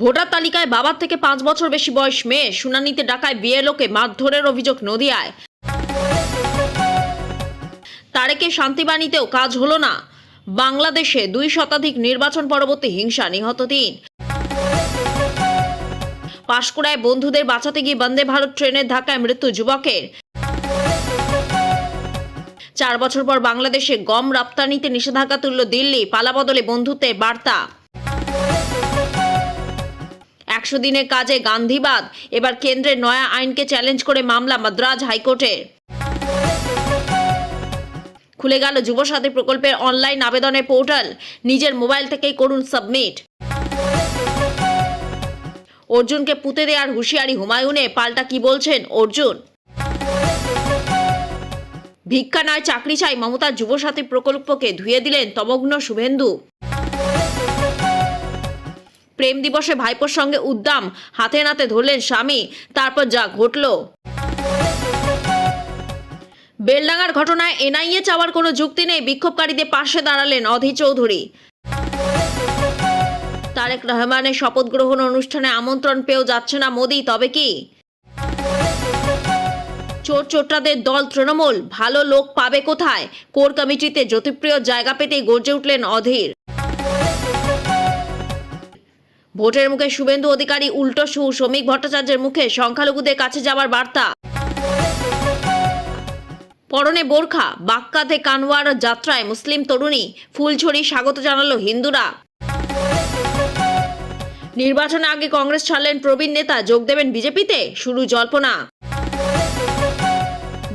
Voter তালিকায় বাবার থেকে 5 বছর বেশি বয়স মেয়ে, শুনানিতে ডাকায় বিএলওকে মারধরের অভিযোগ নদিয়ায়। তারেকের শান্তিবাণীতেও কাজ হলো না। বাংলাদেশে 2 শতাধিক নির্বাচন পরবর্তী হিংসা, নিহত 3। পাঁশকুড়ায় বন্ধুদের বাঁচাতে গিয়ে বন্দে ভারত ট্রেনের ধাক্কায় মৃত্যু যুবকের। 4 বছর পর বাংলাদেশে গম রপ্তানিতে নিষেধাজ্ঞা তুলল দিল্লি, পালাবদলে বন্ধুত্বের বার্তা। 100 দিনের কাজে গান্ধীবাদ, এবার কেন্দ্রের নয়া আইনকে চ্যালেঞ্জ করে মামলা মাদ্রাজ হাইকোর্টের। খুলে গেল যুবসাথী প্রকল্পের অনলাইন আবেদনের পোর্টাল, নিজের মোবাইল থেকেই করুন সাবমিট। অর্জুনকে পুঁতে দেওয়ার হুঁশিয়ারি হুমায়ুনে, পাল্টা কি বলছেন অর্জুন? ভিক্ষা নয় চাকরি চাই, মমতার যুবসাথী প্রকল্পকে ধুয়ে দিলেন তমগ্ন শুভেন্দু। প্রেম দিবসে ভাইপোর সঙ্গে উদ্দাম, হাতে নাতে ধরলেন স্বামী, তারপর যা ঘটল। বেলডাঙ্গার ঘটনায় এনআইএ চাওয়ার কোনো যুক্তি নেই, বিক্ষোভকারীদের পাশে দাঁড়ালেন অধীর চৌধুরী। তারেক রহমানের শপথ গ্রহণ অনুষ্ঠানে আমন্ত্রণ পেয়েও যাচ্ছে না মোদি, তবে কি চোর চোট্টাদের দল তৃণমূল ভালো লোক পাবে কোথায়? কোর কমিটিতে জ্যোতিপ্রিয় জায়গা পেতেই গর্জে উঠলেন অধীর। ভোটের মুখে শুভেন্দু অধিকারী উল্টো সুর, শ্রমিক ভট্টাচার্যের মুখে সংখ্যালঘুদের কাছে যাওয়ার বার্তা। পরনে বোরখা, বাক্কাতে কানওয়ার যাত্রায় মুসলিম তরুণী, ফুলঝড়ি স্বাগত জানালো হিন্দুরা। নির্বাচনে আগে কংগ্রেস ছাড়লেন প্রবীণ নেতা, যোগ দেবেন বিজেপিতে, শুরু জল্পনা।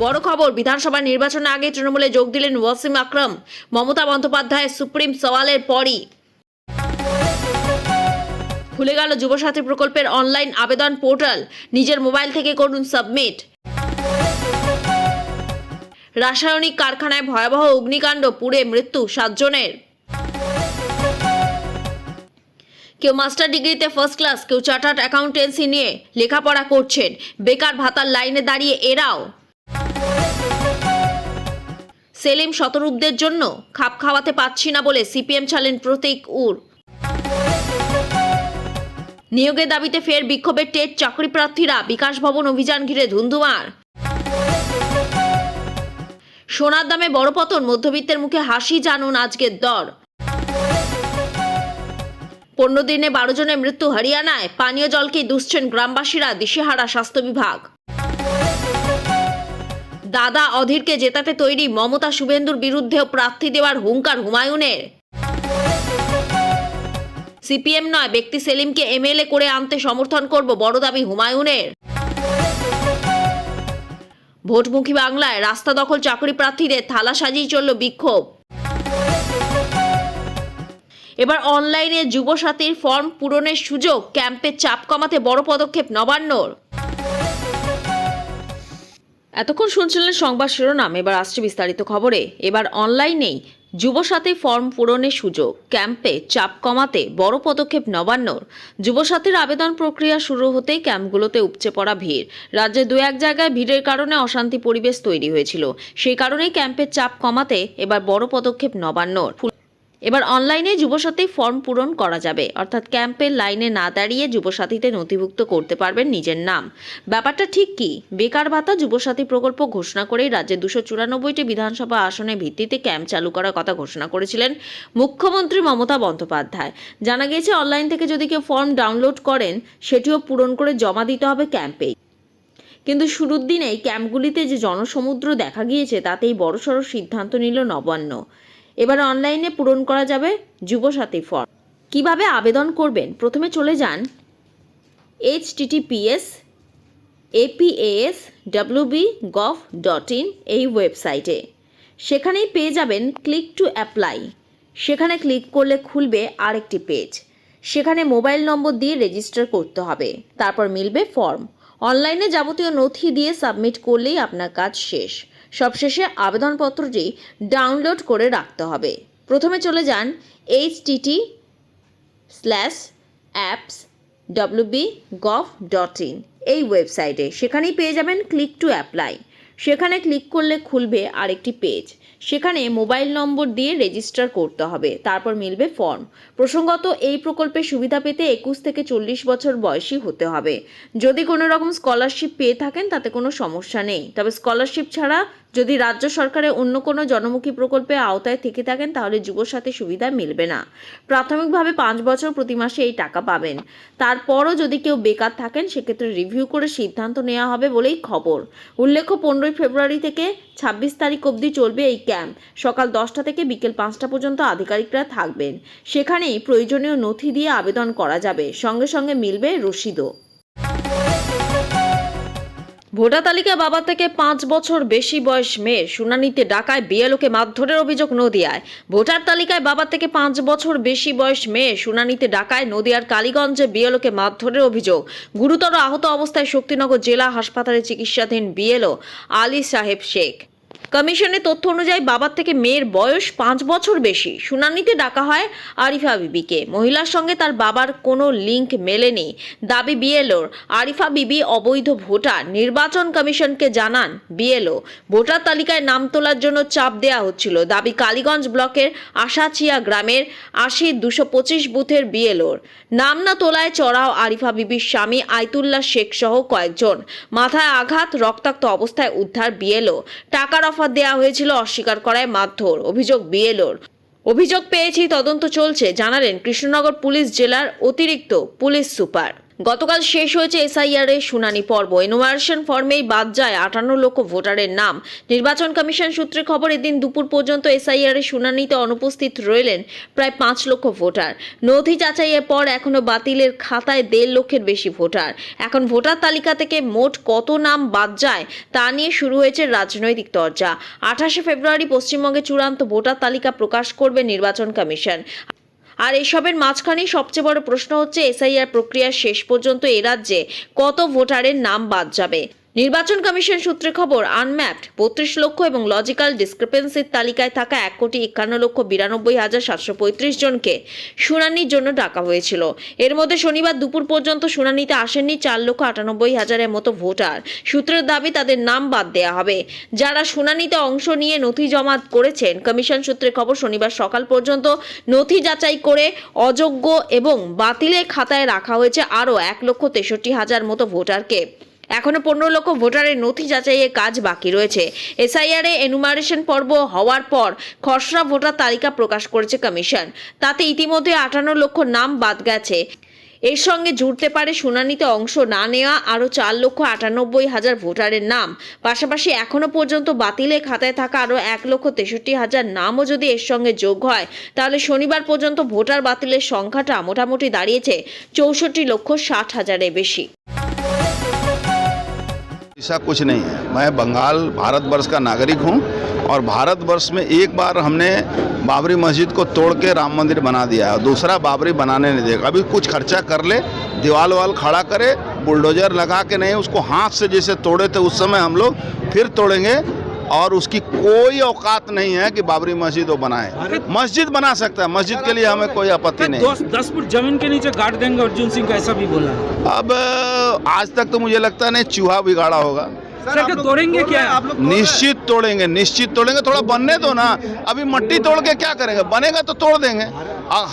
বড় খবর, বিধানসভা নির্বাচনে আগে তৃণমূলে যোগ দিলেন ওয়াসিম আকরাম। মমতা বন্দ্যোপাধ্যায়ের সুপ্রিম সওয়ালের পরই খুলে গেল যুবসাথী প্রকল্পের অনলাইন আবেদন পোর্টাল, নিজের মোবাইল থেকে করুন সাবমিট। রাসায়নিক কারখানায় ভয়াবহ অগ্নিকাণ্ড, পুড়ে মৃত্যু 7 জনের। কেউ মাস্টার ডিগ্রিতে ফার্স্ট ক্লাস, কেউ চার্টার্ড অ্যাকাউন্টেন্সি নিয়ে লেখাপড়া করছেন, বেকার ভাতার লাইনে দাঁড়িয়ে এরাও। সেলিম শতরূপদের জন্য খাপ খাওয়াতে পারছি না বলে সিপিএম ছাড়লেন প্রতীক উর। নিয়োগের দাবিতে ফের বিক্ষোভের টেট চাকরি প্রার্থীরা, বিকাশ ভবন অভিযান ঘিরে ধুন্ধুমার। সোনার দামে বড় পতন, মধ্যবিত্তের মুখে হাসি, জানুন আজকের দর। 15 দিনে 12 জনের মৃত্যু হরিয়ানায়, পানীয় জলকেই দুষছেন গ্রামবাসীরা, দিশেহারা স্বাস্থ্য বিভাগ। দাদা অধীরকে জেতাতে তৈরি মমতা, শুভেন্দুর বিরুদ্ধেও প্রার্থী দেওয়ার হুঙ্কার হুমায়ুনের। সিপিএম নয়, ব্যক্তি সেলিমকে এমএলএ করে আনতে সমর্থন করব, বড় দাবি হুমায়ুনের। ভোটমুখী বাংলায় রাস্তা দখল চাকরি প্রার্থীদের থালা সাজিয়ে চলল বিক্ষোভ। এবার অনলাইনে যুবসাথীর ফর্ম পূরণের সুযোগ, ক্যাম্পের চাপ কমাতে বড় পদক্ষেপ নবান্নর। এতক্ষণ শুনছিলেন সংবাদ শিরোনাম, এবার আসছে বিস্তারিত খবরে। এবার অনলাইনেই যুবসাথী ফর্ম পূরণের সুযোগ, ক্যাম্পে চাপ কমাতে বড় পদক্ষেপ নবান্নর। যুবসাথীর আবেদন প্রক্রিয়া শুরু হতেই ক্যাম্পগুলোতে উপচে পড়া ভিড়। রাজ্যে 2-1 জায়গায় ভিড়ের কারণে অশান্তি পরিবেশ তৈরি হয়েছিল, সেই কারণেই ক্যাম্পের চাপ কমাতে এবার বড় পদক্ষেপ নবান্নর। এবার অনলাইনে যুবসাথী ফর্ম পূরণ করা যাবে, অর্থাৎ ক্যাম্পের লাইনে না দাঁড়িয়ে যুবসাথীতে নথিভুক্ত করতে পারবেন নিজের নাম। ব্যাপারটা ঠিক কি? বেকার ভাতা যুবসাথী প্রকল্প ঘোষণা করেই রাজ্যে 294টি বিধানসভা আসনের ভিত্তিতে ক্যাম্প চালু করার কথা ঘোষণা করেছিলেন মুখ্যমন্ত্রী মমতা বন্দ্যোপাধ্যায়। জানা গিয়েছে, অনলাইন থেকে যদি কেউ ফর্ম ডাউনলোড করেন, সেটিও পূরণ করে জমা দিতে হবে ক্যাম্পেই। কিন্তু শুরুর দিনেই ক্যাম্পগুলিতে যে জনসমুদ্র দেখা গিয়েছে, তাতেই বড়সড় সিদ্ধান্ত নিল নবান্ন। এবার অনলাইনে পূরণ করা যাবে যুবসাথী ফর্ম। কিভাবে আবেদন করবেন? প্রথমে চলে যান https://apaswb.gov.in এই ওয়েবসাইটে। সেখানেই পেয়ে যাবেন ক্লিক টু অ্যাপ্লাই। সেখানে ক্লিক করলে খুলবে আরেকটি পেজ, সেখানে মোবাইল নম্বর দিয়ে রেজিস্টার করতে হবে, তারপর মিলবে ফর্ম। অনলাইনে যাবতীয় নথি দিয়ে সাবমিট করলেই আপনার কাজ শেষ। সবশেষে আবেদনপত্রটি ডাউনলোড করে রাখতে হবে। প্রথমে চলে যান https://apps.wb.gov.in এই ওয়েবসাইটে। সেখানেই পেয়ে যাবেন ক্লিক টু অ্যাপ্লাই। সেখানে ক্লিক করলে খুলবে আরেকটি পেজ। সেখানে মোবাইল নম্বর দিয়ে রেজিস্টার করতে হবে, তারপর মিলবে ফর্ম। প্রসঙ্গত, এই প্রকল্পের সুবিধা পেতে 21 থেকে 40 বছর বয়সী হতে হবে। যদি কোনো রকম স্কলারশিপ পেয়ে থাকেন তাতে কোনো সমস্যা নেই, তবে স্কলারশিপ ছাড়া যদি রাজ্য সরকারের অন্য কোনো জনমুখী প্রকল্পে আওতায় থেকে থাকেন তাহলে যুবসাথী সুবিধা মিলবে না। প্রাথমিকভাবে 5 বছর প্রতি মাসে এই টাকা পাবেন। তারপরও যদি কেউ বেকার থাকেন সেক্ষেত্রে রিভিউ করে সিদ্ধান্ত নেওয়া হবে বলেই খবর। উল্লেখ্য, 15 ফেব্রুয়ারি থেকে 26 তারিখ অবধি চলবে এই ক্যাম্প। সকাল 10টা থেকে বিকেল 5টা পর্যন্ত আধিকারিকরা থাকবেন। সেখানেই প্রয়োজনীয় নথি দিয়ে আবেদন করা যাবে, সঙ্গে সঙ্গে মিলবে রসিদও। ভোটার তালিকায় বাবা থেকে 5 বছর বেশি বয়স মেয়ে শুনানিতে ডাকায় বিএলওকে মারধরের অভিযোগ নদিয়ায়। ভোটার তালিকায় বাবা থেকে 5 বছর বেশি বয়স মেয়ে শুনানিতে ডাকায় নদিয়ার কালীগঞ্জে বিএলওকে মারধরের অভিযোগ। গুরুতর আহত অবস্থায় শক্তিনগর জেলা হাসপাতালে চিকিৎসাধীন বিএলও আলী সাহেব শেখ। কমিশনের তথ্য অনুযায়ী বাবার থেকে মেয়ের বয়স 5 বছর বেশি। শুনানিতে ডাকা হয় আরিফা বিবিকে। মহিলার সঙ্গে তার বাবার কোনো লিঙ্ক মেলেনি দাবি বিএলওর। আরিফা বিবি অবৈধ ভোটার। নির্বাচন কমিশনকে জানান বিএলও। ভোটার তালিকায় নাম তোলার জন্য চাপ দেওয়া হচ্ছিল দাবি কালীগঞ্জ ব্লকের আশাচিয়া গ্রামের 80-225 বুথের বিএলওর। নাম না তোলায় চড়াও আরিফা বিবির স্বামী আইতুল্লাহ শেখ সহ কয়েকজন। মাথায় আঘাত, রক্তাক্ত অবস্থায় উদ্ধার বিএলও। টাকার অফার দেওয়া হয়েছিল, অস্বীকার করায় মারধর, অভিযোগ বিএলওর। অভিযোগ পেয়েছি, তদন্ত চলছে, জানালেন কৃষ্ণনগর পুলিশ জেলার অতিরিক্ত পুলিশ সুপার। গতকাল শেষ হয়েছে এসআইআর এর শুনানি পর্ব। এনুমারেশন ফর্মেই বাদ যায় 58 লক্ষ ভোটারের নাম। নির্বাচন কমিশন সূত্রে খবর, এদিন দুপুর পর্যন্ত এসআইআর এর শুনানিতে অনুপস্থিত রইলেন প্রায় 5 লক্ষ ভোটার। নথি যাচাইয়ের পর এখনো বাতিলের খাতায় 1.5 লক্ষের বেশি ভোটার। এখন ভোটার তালিকা থেকে মোট কত নাম বাদ যায় তা নিয়ে শুরু হয়েছে রাজনৈতিক চর্চা। 28 ফেব্রুয়ারি পশ্চিমবঙ্গে চূড়ান্ত ভোটার তালিকা প্রকাশ করবে নির্বাচন কমিশন। আর এসবের মাঝখানেই সবচেয়ে বড় প্রশ্ন হচ্ছে, এসআইআর প্রক্রিয়ার শেষ পর্যন্ত এ রাজ্যে কত ভোটারের নাম বাদ যাবে। নির্বাচন কমিশন সূত্রে খবর, আনম্যাপড 32 লক্ষ এবং লজিক্যাল ডিসক্রিপেন্সির তালিকায় থাকা 1,51,92,735 জনকে শুনানির জন্য ডাকা হয়েছিল। এর মধ্যে শনিবার দুপুর পর্যন্ত শুনানিতে আসেননি 4,98,000-এর মতো ভোটার। সূত্রের দাবি তাদের নাম বাদ দেওয়া হবে। যারা শুনানিতে অংশ নিয়ে নথি জমা করেছেন, কমিশন সূত্রে খবর, শনিবার সকাল পর্যন্ত নথি যাচাই করে অযোগ্য এবং বাতিলের খাতায় রাখা হয়েছে আরও 1,63,000 মতো ভোটারকে। এখনো 15 লক্ষ ভোটারের নথি যাচাইয়ের কাজ বাকি রয়েছে। এসআইআর এ এনুমারেশন পর্ব হওয়ার পর খসড়া ভোটার তালিকা প্রকাশ করেছে কমিশন। তাতে ইতিমধ্যে 58 লক্ষ নাম বাদ গেছে। এর সঙ্গে জুড়তে পারে শুনানিতে অংশ না নেওয়া আরও 4,98,000 ভোটারের নাম। পাশাপাশি এখনো পর্যন্ত বাতিলের খাতায় থাকা আরও 1,63,000 নামও যদি এর সঙ্গে যোগ হয়, তাহলে শনিবার পর্যন্ত ভোটার বাতিলের সংখ্যাটা মোটামুটি দাঁড়িয়েছে 64,60,000-এর বেশি। ऐसा कुछ नहीं है। मैं बंगाल भारतवर्ष का नागरिक हूं और भारतवर्ष में एक बार हमने बाबरी मस्जिद को तोड़ के राम मंदिर बना दिया है, दूसरा बाबरी बनाने नहीं देगा। अभी कुछ खर्चा कर ले, दीवाल वाल खड़ा करे, बुलडोजर लगा के नहीं, उसको हाथ से जैसे तोड़े थे उस समय हम लोग फिर तोड़ेंगे। और उसकी कोई औकात नहीं है कि बाबरी मस्जिद वो बनाए। मस्जिद बना सकता है, मस्जिद के लिए हमें कोई आपत्ति नहीं। 10 फुट जमीन के नीचे गाड़ देंगे अर्जुन सिंह का, ऐसा भी बोला है। अब आज तक तो मुझे लगता नहीं, चूहा बिगाड़ा होगा। सर तोड़ेंगे क्या आप लोग? निश्चित तोड़ेंगे, निश्चित तोड़ेंगे। थोड़ा बनने दो ना, अभी मट्टी तोड़ के क्या करेंगे, बनेगा तो तोड़ देंगे। और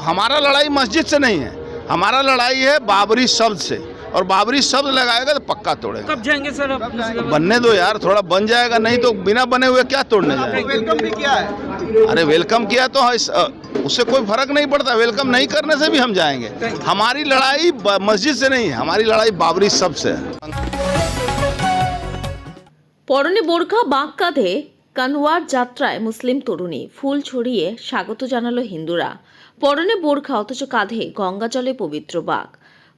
हमारा लड़ाई मस्जिद से नहीं है, हमारा लड़ाई है बाबरी शब्द से, और बाबरी शब्द लगाएगा तो पक्का तोड़ेगा। कब जाएंगे सर? बनने दो यार, थोड़ा बन जाएगा, नहीं तो बिना बने हुए क्या तोड़ने जाएगा। वेलकम भी किया है। अरे वेलकम किया तो उससे कोई फर्क नहीं पड़ता, वेलकम नहीं करने से भी हम जाएंगे। हमारी लड़ाई मस्जिद से नहीं है, हमारी लड़ाई बाबरी शब्द से है। পরনে বোরখা, বাঁক কাঁধে কানওয়ার যাত্রায় মুসলিম তরুণী, ফুল ছড়িয়ে স্বাগত জানালো হিন্দুরা। পরনে বোরখা অথচ কাঁধে গঙ্গা জলে পবিত্র বাঁক,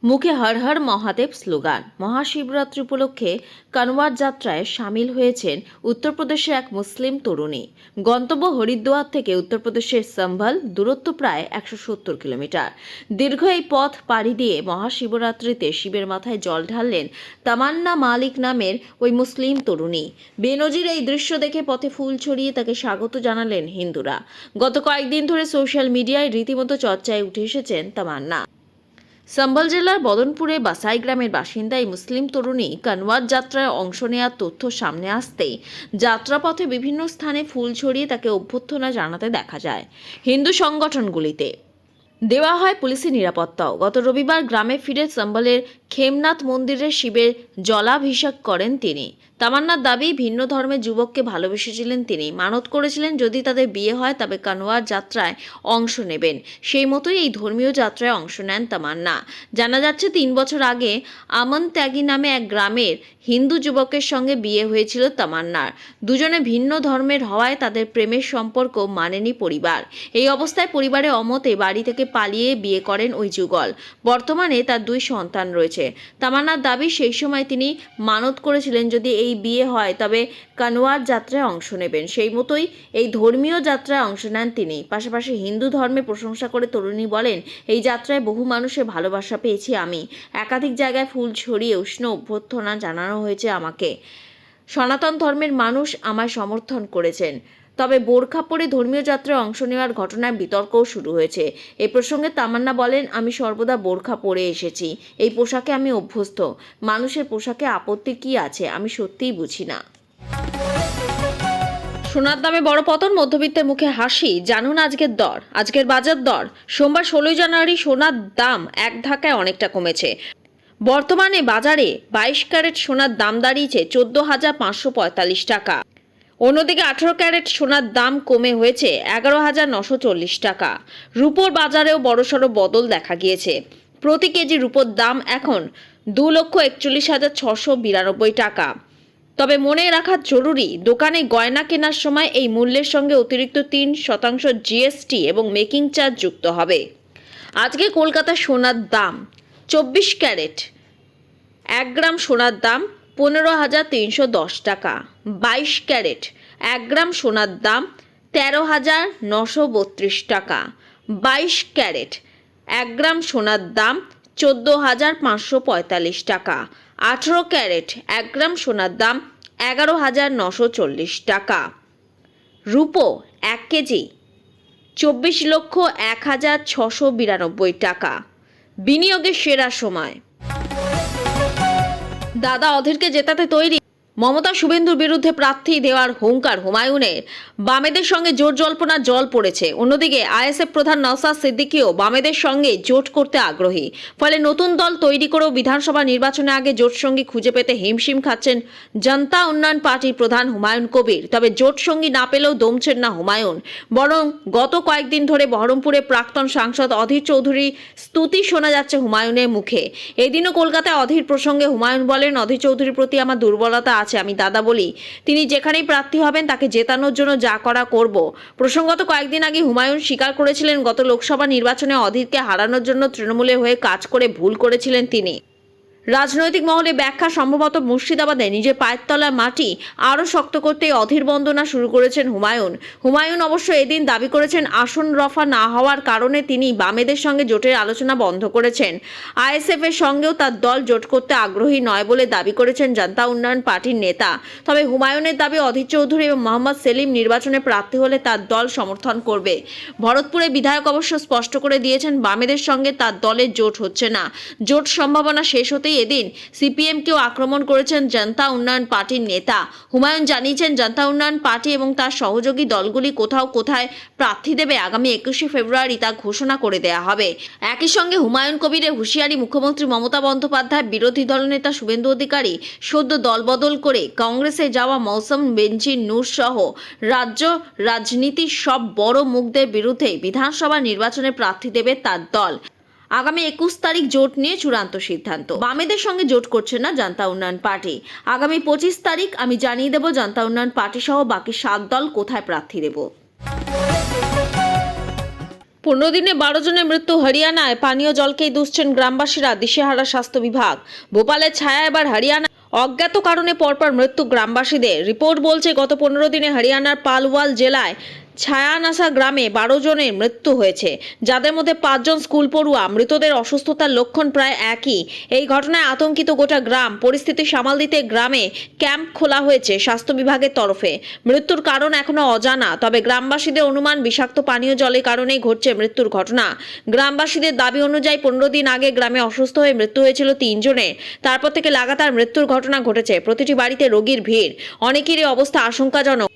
মুখে হর হর মহাদেব স্লোগান। মহাশিবরাত্রি উপলক্ষে কানওয়ার যাত্রায় সামিল হয়েছেন উত্তরপ্রদেশের এক মুসলিম তরুণী। গন্তব্য হরিদ্বার থেকে উত্তরপ্রদেশের সম্ভল, দূরত্ব প্রায় 170 কিলোমিটার। দীর্ঘ এই পথ পাড়ি দিয়ে মহাশিবরাত্রিতে শিবের মাথায় জল ঢাললেন তামান্না মালিক নামের ওই মুসলিম তরুণী। বেনজির এই দৃশ্য দেখে পথে ফুল ছড়িয়ে তাকে স্বাগত জানালেন হিন্দুরা। গত কয়েকদিন ধরে সোশ্যাল মিডিয়ায় রীতিমতো চর্চায় উঠে এসেছেন তামান্না। সম্বল জেলার বদনপুরে বাসাই গ্রামের বাসিন্দা এই মুসলিম তরুণী কানওয়ার যাত্রায় অংশ নেওয়ার তথ্য সামনে আসতেই যাত্রাপথে বিভিন্ন স্থানে ফুল ছড়িয়ে তাকে অভ্যর্থনা জানাতে দেখা যায় হিন্দু সংগঠনগুলিতে। দেওয়া হয় পুলিশি নিরাপত্তাও। গত রবিবার গ্রামে ফিরে সম্বলের খেমনাথ মন্দিরে শিবের জলাভিষেক করেন তিনি। তামান্নার দাবি, ভিন্ন ধর্মের যুবককে ভালোবেসেছিলেন তিনি, মানত করেছিলেন যদি তাদের বিয়ে হয় তবে কানওয়ার যাত্রায় অংশ নেবেন। সেই মতোই এই ধর্মীয় যাত্রায় অংশ নেন তামান্না। জানা যাচ্ছে 3 বছর আগে আমন ত্যাগী নামে এক গ্রামের হিন্দু যুবকের সঙ্গে বিয়ে হয়েছিল তামান্নার। দুজনে ভিন্ন ধর্মের হওয়ায় তাদের প্রেমের সম্পর্ক মানেনি পরিবার। এই অবস্থায় পরিবারের অমতে বাড়ি থেকে পালিয়ে বিয়ে করেন ওই যুগল। বর্তমানে তার 2 সন্তান রয়েছে। তামান্নার দাবি, সেই সময় তিনি মানত করেছিলেন যদি এই বিয়ে হয় তবে কানওয়ার যাত্রায় অংশ নেবেন। সেই মতোই এই ধর্মীয় যাত্রায় অংশ নেন তিনি। পাশাপাশি হিন্দু ধর্মে প্রশংসা করে তরুণী বলেন, এই যাত্রায় বহু মানুষের ভালোবাসা পেয়েছি আমি। একাধিক জায়গায় ফুল ছড়িয়ে উষ্ণ অভ্যর্থনা জানানো হয়েছে আমাকে। সনাতন ধর্মের মানুষ আমায় সমর্থন করেছেন। তবে বোরখা পরে ধর্মীয় যাত্রায় অংশ নেওয়ার ঘটনায় বিতর্কও শুরু হয়েছে। এই প্রসঙ্গে তামান্না বলেন, আমি সর্বদা বোরখা পরে এসেছি। এই পোশাকে আমি অভ্যস্ত। মানুষের পোশাকে আপত্তি কি আছে আমি সত্যিই বুঝি না। সোনার দামে বড় পতন, মধ্যবিত্তের মুখে হাসি। জানুন আজকের দর, আজকের বাজার দর। সোমবার 16 জানুয়ারি সোনার দাম এক ধাক্কায় অনেকটা কমেছে। বর্তমানে বাজারে 22 ক্যারেট সোনার দাম দাঁড়িয়েছে 14,545 টাকা। অন্যদিকে 18 ক্যারেট সোনার দাম কমে হয়েছে 11,940 টাকা। রূপোর বাজারেও বড়সড় বদল দেখা গিয়েছে। প্রতি কেজি রূপোর দাম এখন 2,41,692 টাকা। তবে মনে রাখা জরুরি, দোকানে গয়না কেনার সময় এই মূল্যের সঙ্গে অতিরিক্ত 3% জিএসটি এবং মেকিং চার্জ যুক্ত হবে। আজকে কলকাতা সোনার দাম 24 ক্যারেট 1 গ্রাম সোনার দাম 15,310 টাকা। 22 ক্যারেট 1 গ্রাম সোনার দাম 13,932 টাকা। 22 ক্যারেট 1 গ্রাম সোনার দাম 14,545 টাকা। 18 ক্যারেট 1 গ্রাম সোনার দাম 11,940 টাকা। রূপো 1 কেজি 24,01,692 টাকা। বিনিয়োগের সেরা সময়। দাদা অধীরকে জেতাতে তৈরি মমতা। শুভেন্দুর বিরুদ্ধে প্রার্থী দেওয়ার হুঙ্কার হুমায়ুনের। বামেদের সঙ্গে জোট জল্পনার জল পড়েছে। অন্যদিকে আইএসএফ প্রধান নওশাদ সিদ্দিকীও বামেদের সঙ্গে জোট করতে আগ্রহী। ফলে নতুন দল তৈরি করেও বিধানসভা নির্বাচনে আগে জোট সঙ্গী খুঁজে পেতে হিমশিম খাচ্ছেন জনতা উন্নয়ন পার্টির প্রধান হুমায়ুন কবির। তবে জোট সঙ্গী না পেলেও দমছেন না হুমায়ুন। বরং গত কয়েকদিন ধরে বহরমপুরে প্রাক্তন সাংসদ অধীর চৌধুরী স্তুতি শোনা যাচ্ছে হুমায়ুনের মুখে। এদিনও কলকাতায় অধীর প্রসঙ্গে হুমায়ুন বলেন, অধীর চৌধুরীর প্রতি আমার দুর্বলতা আছে, আমি দাদা বলি। তিনি যেখানেই প্রার্থী হবেন তাকে জেতানোর জন্য যা করা করব। প্রসঙ্গত কয়েকদিন আগে হুমায়ুন স্বীকার করেছিলেন গত লোকসভা নির্বাচনে অধীরকে হারানোর জন্য তৃণমূলের হয়ে কাজ করে ভুল করেছিলেন তিনি। রাজনৈতিক মহলে ব্যাখ্যা, সম্ভবত মুর্শিদাবাদে নিজের পায়ের তলার মাটি আরও শক্ত করতে অধীর বন্দনা শুরু করেছেন হুমায়ুন। হুমায়ুন অবশ্য এদিন দাবি করেছেন আসন রফা না হওয়ার কারণে তিনি বামেদের সঙ্গে জোটের আলোচনা বন্ধ করেছেন। আইএসএফ এর সঙ্গেও তার দল জোট করতে আগ্রহী নয় বলে দাবি করেছেন জনতা উন্নয়ন পার্টির নেতা। তবে হুমায়ুনের দাবি, অধীর চৌধুরী এবং মোহাম্মদ সেলিম নির্বাচনে প্রার্থী হলে তার দল সমর্থন করবে। ভরতপুরে বিধায়ক অবশ্য স্পষ্ট করে দিয়েছেন বামেদের সঙ্গে তার দলের জোট হচ্ছে না। জোট সম্ভাবনা শেষ হতেই এদিন সিপিএমকেও আক্রমণ করেছেন জনতা উন্নয়ন পার্টির নেতা। হুমায়ুন জানিয়েছেন জনতা উন্নয়ন পার্টি এবং তার সহযোগী দলগুলি কোথায় প্রার্থী দেবে আগামী 21শে ফেব্রুয়ারি তা ঘোষণা করে দেয়া হবে। একই সঙ্গে হুমায়ুন কবিরের হুঁশিয়ারি, মুখ্যমন্ত্রী মমতা বন্দ্যোপাধ্যায়, বিরোধী দলনেতা শুভেন্দু অধিকারী সদ্য দলবদল করে কংগ্রেসে যাওয়া মৌসুম বেনজির নূর সহ রাজ্য রাজনীতির সব বড় মুখদের বিরুদ্ধে বিধানসভা নির্বাচনে প্রার্থী দেবে তার দল। আগামী 21 তারিখ জোট নিয়ে চূড়ান্ত সিদ্ধান্ত। বামেদের সঙ্গে জোট করছে না জনতা উন্নয়ন পার্টি। আগামী 25 তারিখ আমি জানিয়ে দেব জনতা উন্নয়ন পার্টি সহ বাকি 7 দল কোথায় প্রার্থী দেব। 15 দিনে 12 জনের মৃত্যু হরিয়ানায়। পানীয় জলকেই দুষছেন গ্রামবাসীরা, দিশেহারা স্বাস্থ্য বিভাগ। ভোপালের ছায়া এবার হরিয়ানা। অজ্ঞাত কারণে পরপর মৃত্যু গ্রামবাসীদের। রিপোর্ট বলছে গত 15 দিনে হরিয়ানার পালওয়াল জেলায় ছায়ানাসা গ্রামে 12 জনের মৃত্যু হয়েছে, যাদের মধ্যে 5 জন স্কুল পড়ুয়া। মৃতদের অসুস্থতার লক্ষণ প্রায় একই। এই ঘটনায় আতঙ্কিত গোটা গ্রাম। পরিস্থিতি সামাল দিতে গ্রামে ক্যাম্প খোলা হয়েছে স্বাস্থ্য বিভাগের তরফে। মৃত্যুর কারণ এখনো অজানা, তবে গ্রামবাসীদের অনুমান বিষাক্ত পানীয় জলের কারণেই ঘটছে মৃত্যুর ঘটনা। গ্রামবাসীদের দাবি অনুযায়ী 15 দিন আগে গ্রামে অসুস্থ হয়ে মৃত্যু হয়েছিল 3 জনের। তারপর থেকে লাগাতার মৃত্যুর ঘটনা ঘটেছে। প্রতিটি বাড়িতে রোগীর ভিড়, অনেকেরই অবস্থা আশঙ্কাজনক।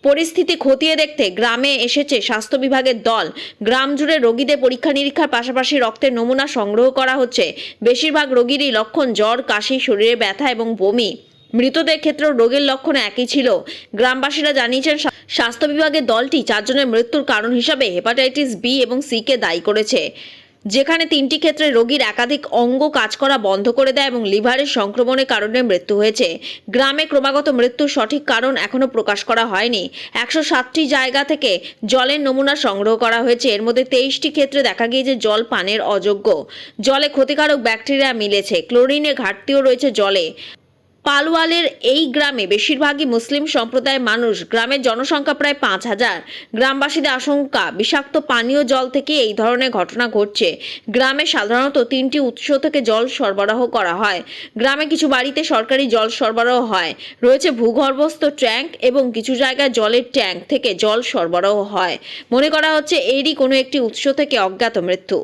পরিস্থিতি খতিয়ে দেখতে গ্রামে এসেছে স্বাস্থ্য বিভাগের দল। গ্রাম জুড়ে রোগীদের পরীক্ষা নিরীক্ষার পাশাপাশি রক্তের নমুনা সংগ্রহ করা হচ্ছে। বেশিরভাগ রোগীরই লক্ষণ জ্বর, কাশি, শরীরে ব্যথা এবং বমি। মৃতদের ক্ষেত্রেও রোগের লক্ষণ একই ছিল। গ্রামবাসীরা জানিয়েছেন স্বাস্থ্য বিভাগের দলটি 4 জনের মৃত্যুর কারণ হিসাবে হেপাটাইটিস বি এবং সি কে দায়ী করেছে, যেখানে 3টি ক্ষেত্রে রোগীর একাধিক অঙ্গ কাজ করা বন্ধ করে দেয় এবং লিভারের সংক্রমণের কারণে মৃত্যু হয়েছে। গ্রামে ক্রমাগত মৃত্যুর সঠিক কারণ এখনো প্রকাশ করা হয়নি। 107টি জায়গা থেকে জলের নমুনা সংগ্রহ করা হয়েছে। এর মধ্যে 23টি ক্ষেত্রে দেখা গিয়েছে জল পানের অযোগ্য। জলে ক্ষতিকারক ব্যাকটেরিয়া মিলেছে। ক্লোরিনের ঘাটতিও রয়েছে জলে। পালওয়ালের এই গ্রামে বেশিরভাগই মুসলিম সম্প্রদায়ের মানুষ। গ্রামের জনসংখ্যা প্রায় 5000। গ্রামবাসীদের আশঙ্কা বিষাক্ত পানীয় জল থেকে এই ধরনের ঘটনা ঘটছে। গ্রামে সাধারণত 3টি উৎস থেকে জল সরবরাহ করা হয়। গ্রামে কিছু বাড়িতে সরকারি জল সরবরাহ হয়। রয়েছে ভূগর্ভস্থ ট্যাঙ্ক এবং কিছু জায়গায় জলের ট্যাঙ্ক থেকে জল সরবরাহ হয়। মনে করা হচ্ছে এরই কোনো একটি উৎস থেকে অজ্ঞাত মৃত্যু।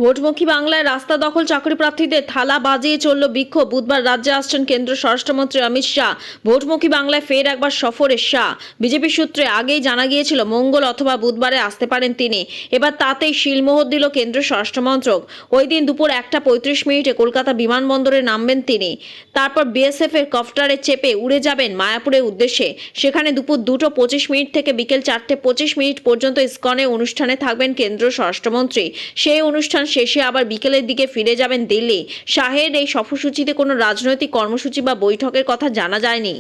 ভোটমুখী বাংলায় রাস্তা দখল, চাকরি প্রার্থীদের থালা বাজিয়ে চলল বিক্ষোভ। বুধবার রাজ্যে আসছেন কেন্দ্রীয় স্বরাষ্ট্রমন্ত্রী অমিত শাহ। ভোটমুখী বাংলায় ফের একবার সফরে শাহ। বিজেপি সূত্রে আগেই জানা গিয়েছিল মঙ্গল অথবা বুধবারে আসতে পারেন তিনি। এবার তাতেই শিলমোহর দিল কেন্দ্রীয় স্বরাষ্ট্রমন্ত্রক। ওই দিন দুপুর 1:35 কলকাতা বিমানবন্দরে নামবেন তিনি। তারপর বিএসএফ এর কপ্টারে চেপে উড়ে যাবেন মায়াপুরের উদ্দেশ্যে। সেখানে দুপুর 2:25 থেকে বিকেল 4:25 পর্যন্ত ইসকনে অনুষ্ঠানে থাকবেন কেন্দ্রীয় স্বরাষ্ট্রমন্ত্রী। সেই অনুষ্ঠান শেষে আবার বিকেলের দিকে ফিরে যাবেন দিল্লি। শাহের এই সফরসূচিতে কোনো রাজনৈতিক কর্মসূচি বা বৈঠকের কথা জানা যায়নি।